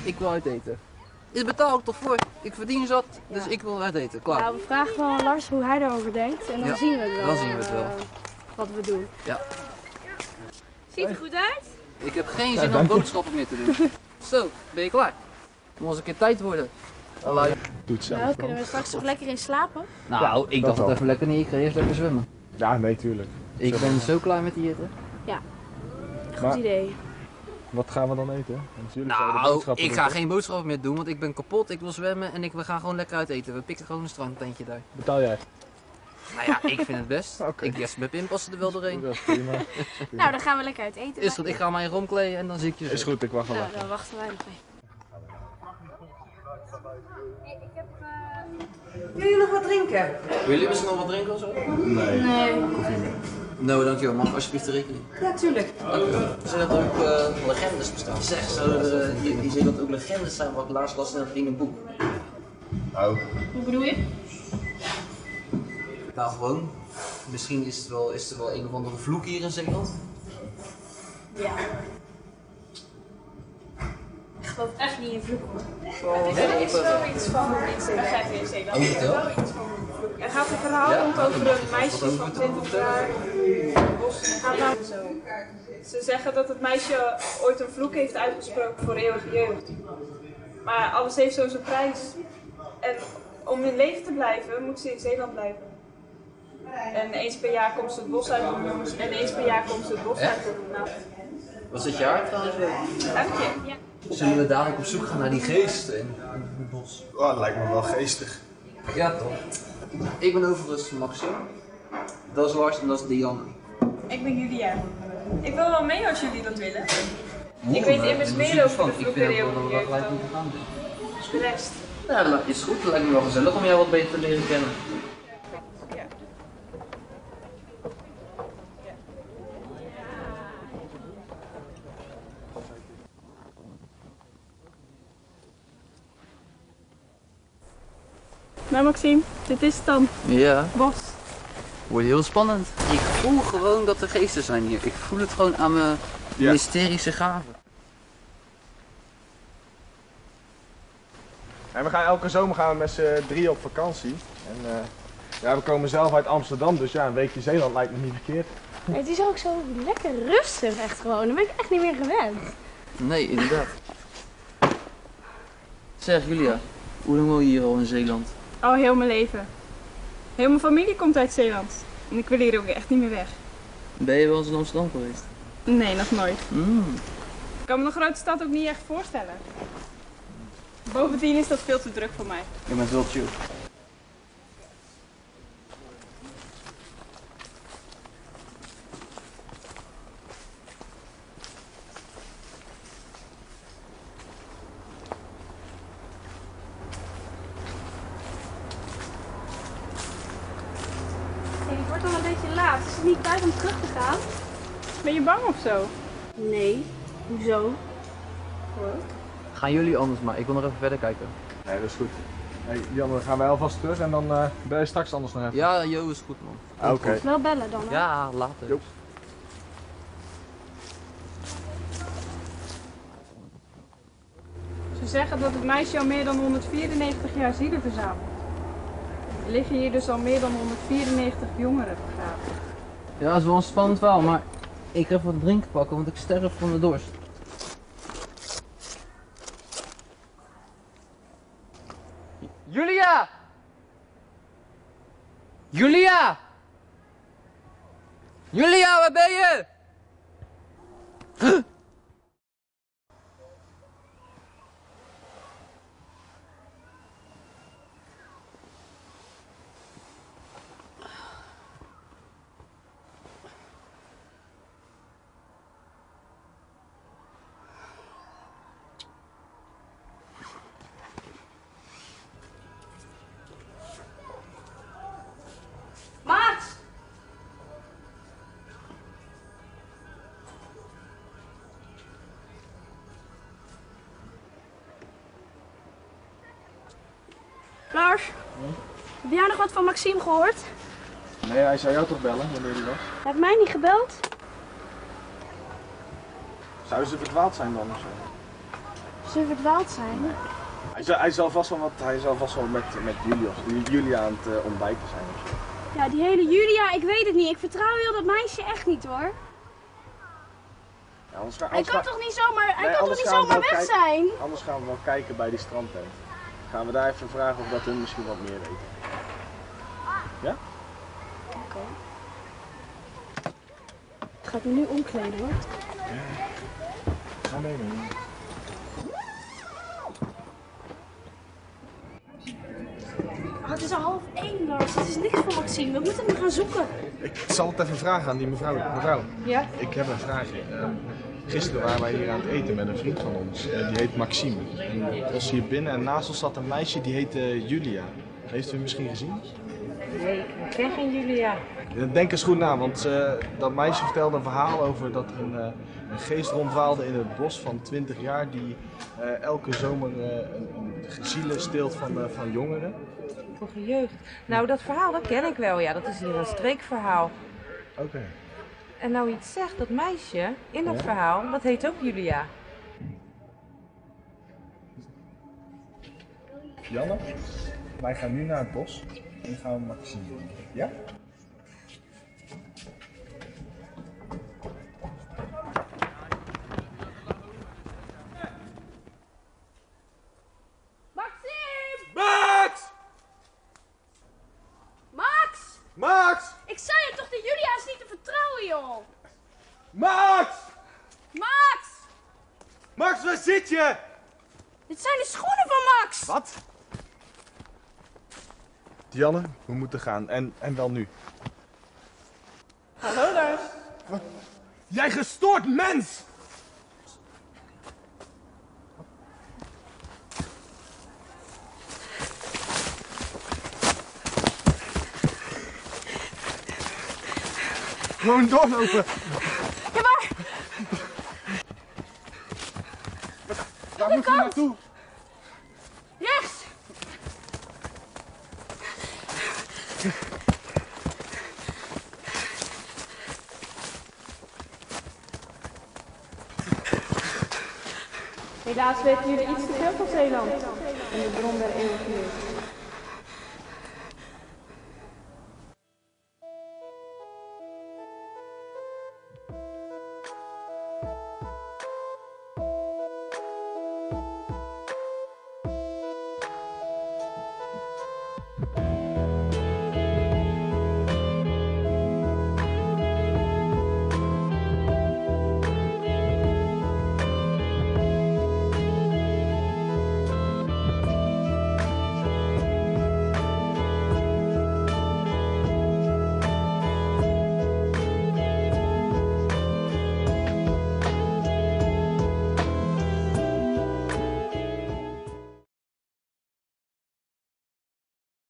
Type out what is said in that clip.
Ik wil uit eten. Is betaal ik toch voor? Ik verdien zat, dus ik wil uit eten. Klaar. Nou, we vragen wel aan Lars hoe hij daarover denkt en dan zien we het wel. Dan zien we het wel. Wat we doen. Ja. Ziet er goed uit? Ik heb geen zin om boodschappen meer te doen. Zo, ben je klaar? Het moet eens een keer tijd worden. Doe het zelf. Nou, kunnen we straks toch lekker in slapen? Nou, ik dacht het even lekker niet. Ik ga eerst lekker zwemmen. Ja, nee, tuurlijk. Ik ben zo klaar met die eten. Ja, goed Maar- idee. Wat gaan we dan eten? Want jullie zouden Nou, boodschappen ik doen, ga toch? geen boodschappen meer doen, want ik ben kapot. Ik wil zwemmen en we gaan gewoon lekker uit eten. We pikken gewoon een strandtentje daar. Betaal jij? Nou ja, ik vind het best. Oké. Ik yes, mijn pinpassen er wel doorheen. Dat is prima. Nou, dan gaan we lekker uit eten. Is goed, ik ga mij romkleden en dan zie ik je zo. Is goed, ik wacht wel Nou, even. dan wachten wij nog even. Wil je nog wat drinken? Willen jullie misschien nog wat drinken of zo? Nee. Nee. Nou, dankjewel. Mag ik alsjeblieft de rekening? Ja, tuurlijk. Dankjewel. Zijn dat ook legendes bestaan? Zeg, zouden er die zeggen dat ook legendes zijn wat ik laatst las in een boek? Oh. Hoe bedoel je? Nou, gewoon. Misschien is er wel een of andere vloek hier in Zeeland. Ja. Ik geloof echt niet in vloeken. Er is wel iets van in Zeeland. Oh, vertel. Er gaat een verhaal rond over een meisje van 20 jaar. Het gaat nou zo. Ze zeggen dat het meisje ooit een vloek heeft uitgesproken voor eeuwige jeugd. Maar alles heeft zo zijn prijs. En om in leven te blijven, moet ze in Zeeland blijven. En eens per jaar komt ze het bos uit. En eens per jaar komt ze het bos uit. Nou, Was dit jaar trouwens wel? dank je. Ja. Zullen we dadelijk op zoek gaan naar die geesten in het bos? Oh, dat lijkt me wel geestig. Ja, toch. Ik ben overigens Maxim. Dat is Lars en dat is Dianne. Ik ben Julia. Ik wil wel mee als jullie dat willen. Ik weet immers meer over de Ik vloek vind en dat we eeuwige wel jeugd gelijk dan moeten gaan. de rest. Ja, dat is goed. Het lijkt me wel gezellig om jou wat beter te leren kennen. Ja. Nou Maxime, dit is het dan. Ja, Bos. wordt heel spannend. Ik voel gewoon dat er geesten zijn hier. Ik voel het gewoon aan mijn mysterische gaven. En we gaan elke zomer met z'n drieën op vakantie. En ja, we komen zelf uit Amsterdam, dus ja, een weekje Zeeland lijkt me niet verkeerd. Het is ook zo lekker rustig echt gewoon. Dat ben ik echt niet meer gewend. Nee, inderdaad. Zeg Julia, hoe lang woon je hier al in Zeeland? Al heel mijn leven. Heel mijn familie komt uit Zeeland. En ik wil hier ook echt niet meer weg. Ben je wel eens in Amsterdam geweest? Nee, nog nooit. Mm. Ik kan me een grote stad ook niet echt voorstellen. Bovendien is dat veel te druk voor mij. Je bent wel chill. Hey, het wordt al een beetje laat. Is het niet tijd om terug te gaan? Ben je bang of zo? Nee. Hoezo? Gaan jullie anders maar, ik wil nog even verder kijken. Nee, dat is goed. Hey, Jan, dan gaan wij alvast terug en dan ben je straks anders nog even. Ja, Jo is goed man. Oké. Wel bellen dan, hè? Ja, later. Jo. Ze zeggen dat het meisje al meer dan 194 jaar zielen verzamelt. Er liggen hier dus al meer dan 194 jongeren begraven. Ja, dat is wel een spannend verhaal, maar ik ga even wat drinken pakken, want ik sterf van de dorst. Julia! Julia! Julia, waar ben je? Huh? Maat! Lars, heb jij nog wat van Maxime gehoord? Nee, hij zou jou toch bellen wanneer hij was? Hij heeft mij niet gebeld. Zouden ze verdwaald zijn dan of zo? we verdwaald zijn. Hij zal vast wel met Julia aan het ontbijten zijn. Ja, die hele Julia, ik weet het niet. Ik vertrouw heel dat meisje echt niet hoor. Ja, Hij kan toch niet zomaar weg zijn? Anders gaan we wel kijken bij die strandtent. Gaan we daar even vragen of dat hun misschien wat meer weten. Ja? Oké. Ik ga het me nu omkleden hoor. Ga mee. Het is al 1:30, Lars. Het is niks voor Maxime. We moeten hem gaan zoeken. Ik zal het even vragen aan die mevrouw. Mevrouw, Ja? ik heb een vraagje. Gisteren waren wij hier aan het eten met een vriend van ons. Die heet Maxime. En was hier binnen en naast ons zat een meisje die heette Julia. Heeft u hem misschien gezien? Nee, ik ken geen Julia. Denk eens goed na, want dat meisje vertelde een verhaal over dat er een geest rondwaalde in het bos van 20 jaar die elke zomer een zielen steelt van jongeren. Voor jeugd. Nou, dat verhaal dat ken ik wel, ja. Dat is hier een streekverhaal. Oké. En nou iets zegt, dat meisje in dat verhaal, dat heet ook Julia. Janne, wij gaan nu naar het bos en gaan we Maxime doen. Ja? Maxime! Max! Max! Max! Ik zei je toch, de Julia is niet te vertrouwen, joh! Max! Max! Max, waar zit je? Dit zijn de schoenen van Max! Wat? Dianne, we moeten gaan. En wel nu. Hallo Lars. Jij gestoord mens! Gewoon doorlopen. Ja, maar... Waar moet je naartoe? Rechts! Helaas weten jullie iets te veel van Zeeland en de bron der eeuwige jeugd.